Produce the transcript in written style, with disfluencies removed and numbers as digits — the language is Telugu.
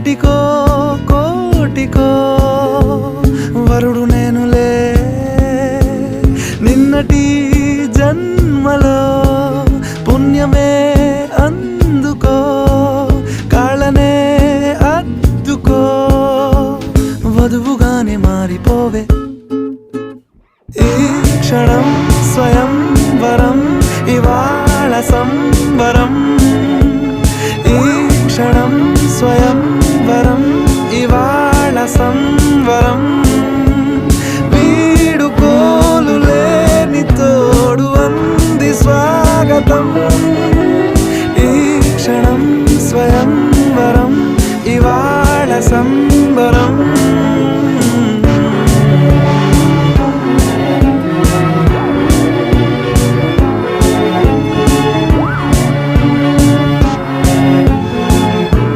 నూటికో కోటికో వరుడు నేనులే నిన్నటి జన్మలో పుణ్యమే అందుకో కాళ్ళనే అద్దుకో వధువుగానే మారిపోవే ఈ క్షణం స్వయం వరం ఇవాళ సంబరం ఈ క్షణం స్వయం వరం ఇవాళ సంవరం వీడుకోలు లేని తోడు అంది స్వాగతం ఈ క్షణం స్వయం వరం ఇవాళ సంబరం